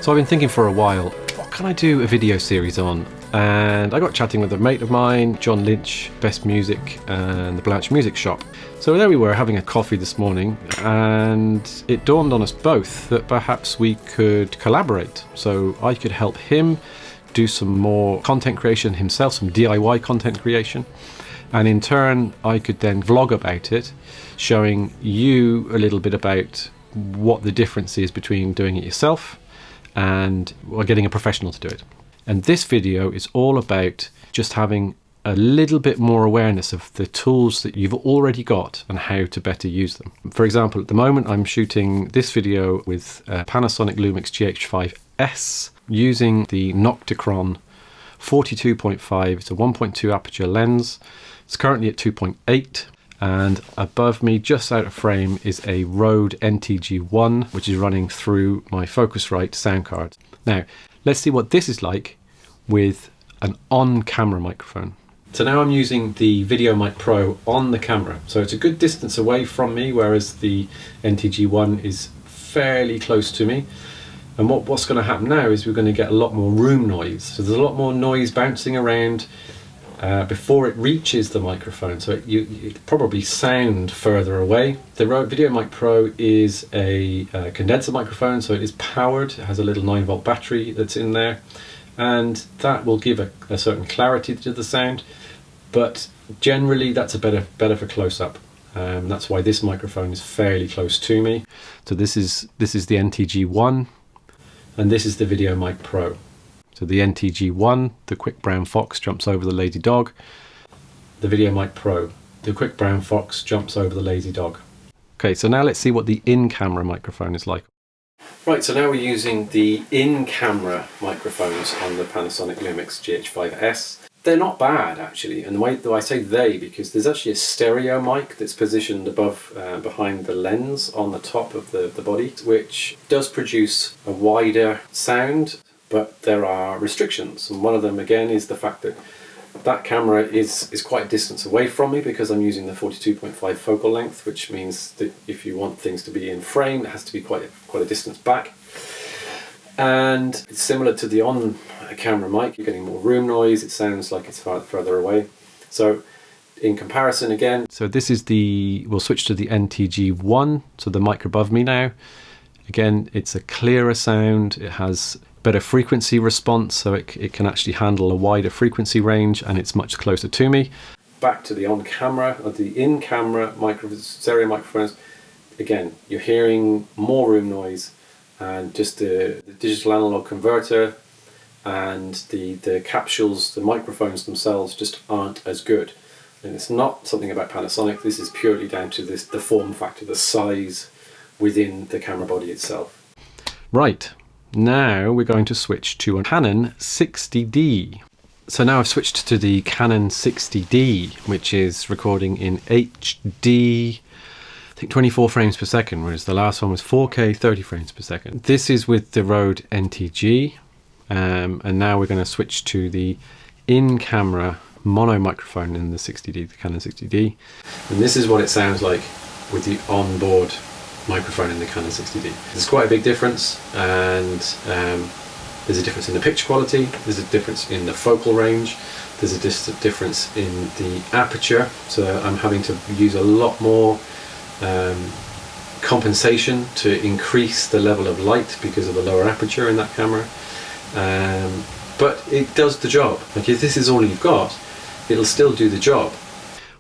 So I've been thinking for a while, what can I do a video series on? And I got chatting with a mate of mine, John Lynch, Best Music and the Blanche Music Shop. So there we were having a coffee this morning, and it dawned on us both that perhaps we could collaborate. So I could help him do some more content creation himself, some DIY content creation. And in turn, I could then vlog about it, showing you a little bit about what the difference is between doing it yourself and getting a professional to do it. And this video is all about just having a little bit more awareness of the tools that you've already got and how to better use them. For example, at the moment I'm shooting this video with Panasonic Lumix GH5s using the Nocticron 42.5. It's a 1.2 aperture lens. It's currently at 2.8, and above me, just out of frame, is a Rode NTG1, which is running through my Focusrite sound card. Now, let's see what this is like with an on-camera microphone. So now I'm using the VideoMic Pro on the camera. So it's a good distance away from me, whereas the NTG1 is fairly close to me. And what's going to happen now is we're going to get a lot more room noise. So there's a lot more noise bouncing around before it reaches the microphone. So you probably sound further away. The Rode VideoMic Pro is a condenser microphone, so it is powered. It has a little 9-volt battery that's in there, and that will give a certain clarity to the sound. But generally, that's better for close-up. That's why this microphone is fairly close to me. So this is the NTG1, and this is the VideoMic Pro. So the NTG1, the quick brown fox jumps over the lazy dog. The VideoMic Pro, the quick brown fox jumps over the lazy dog. Okay, so now let's see what the in-camera microphone is like. Right, so now we're using the in-camera microphones on the Panasonic Lumix GH5s. They're not bad, actually, and the way I say they, because there's actually a stereo mic that's positioned above, behind the lens on the top of the body, which does produce a wider sound. But there are restrictions, and one of them again is the fact that that camera is quite a distance away from me, because I'm using the 42.5 focal length, which means that if you want things to be in frame, it has to be quite a distance back. And it's similar to the on-camera mic, you're getting more room noise, it sounds like it's further away. So in comparison again, so this is we'll switch to the NTG1, so the mic above me now. Again, it's a clearer sound, it has better frequency response, so it can actually handle a wider frequency range, and it's much closer to me. Back to the on-camera or the in-camera stereo microphones, again, you're hearing more room noise, and just the digital analog converter and the capsules, the microphones themselves just aren't as good. And it's not something about Panasonic, this is purely down to the form factor, the size within the camera body itself. Right. Now we're going to switch to a Canon 60D. So now I've switched to the Canon 60D, which is recording in HD, I think 24 frames per second, whereas the last one was 4K 30 frames per second. This is with the Rode NTG, and now we're going to switch to the in-camera mono microphone in the 60D, the Canon 60D. And this is what it sounds like with the onboard microphone in the Canon 60D. There's quite a big difference, and there's a difference in the picture quality, there's a difference in the focal range, there's a difference in the aperture, so I'm having to use a lot more compensation to increase the level of light because of the lower aperture in that camera, but it does the job. Like, if this is all you've got, it'll still do the job.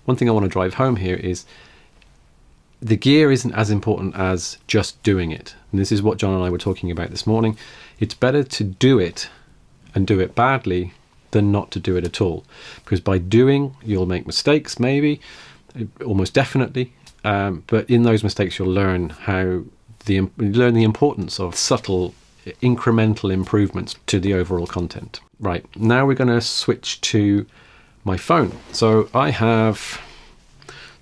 One thing I want to drive home here is the gear isn't as important as just doing it. And this is what John and I were talking about this morning. It's better to do it and do it badly than not to do it at all. Because by doing, you'll make mistakes, maybe, almost definitely. But in those mistakes, you'll learn the importance of subtle, incremental improvements to the overall content. Right, now we're going to switch to my phone. So I have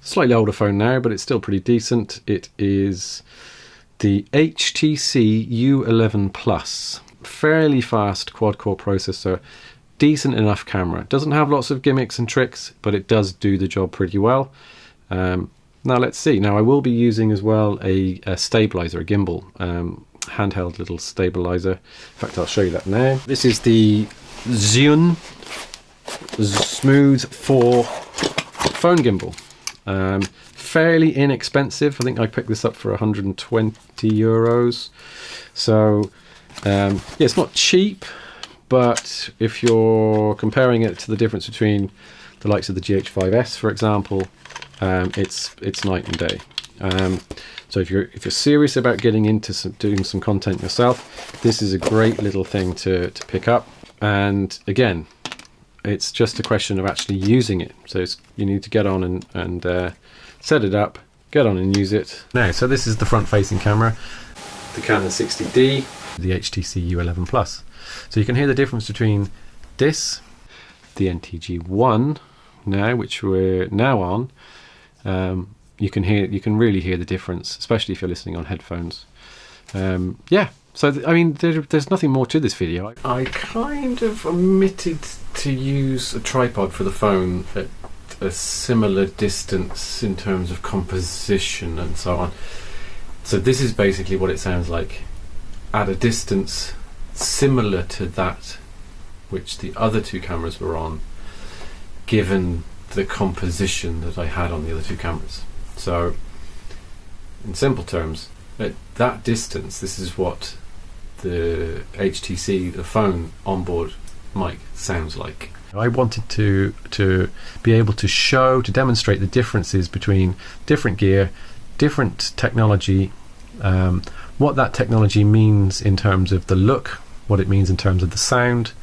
slightly older phone now, but it's still pretty decent. It is the HTC U11 Plus. Fairly fast quad-core processor, decent enough camera. Doesn't have lots of gimmicks and tricks, but it does do the job pretty well. Now let's see. Now I will be using as well a stabilizer, a gimbal, handheld little stabilizer. In fact, I'll show you that now. This is the Zhiyun Smooth 4 phone gimbal. Fairly inexpensive. I think I picked this up for 120 euros. So yeah, it's not cheap, but if you're comparing it to the difference between the likes of the GH5s, for example, it's night and day. So if you're serious about getting into doing some content yourself, this is a great little thing to pick up. And again, it's just a question of actually using it. So you need to get on and set it up, get on and use it. Now, so this is the front-facing camera, the Canon 60D, the HTC U11 Plus. So you can hear the difference between this, the NTG1 now, which we're now on. You can really hear the difference, especially if you're listening on headphones. Yeah. So, I mean, there's nothing more to this video. I kind of omitted to use a tripod for the phone at a similar distance in terms of composition and so on. So this is basically what it sounds like at a distance similar to that which the other two cameras were on, given the composition that I had on the other two cameras. So, in simple terms, at that distance, this is what the HTC, the phone onboard mic, sounds like. I wanted to be able to demonstrate the differences between different gear, different technology, what that technology means in terms of the look, what it means in terms of the sound,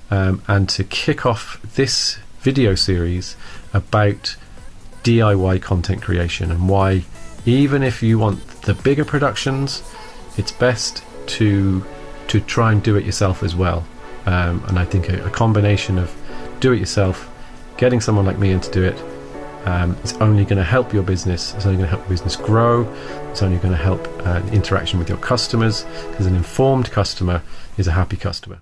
and to kick off this video series about DIY content creation and why, even if you want the bigger productions, it's best to try and do it yourself as well. And I think a combination of do it yourself, getting someone like me in to do it, is only going to help your business. It's only going to help your business grow. It's only going to help interaction with your customers, because an informed customer is a happy customer.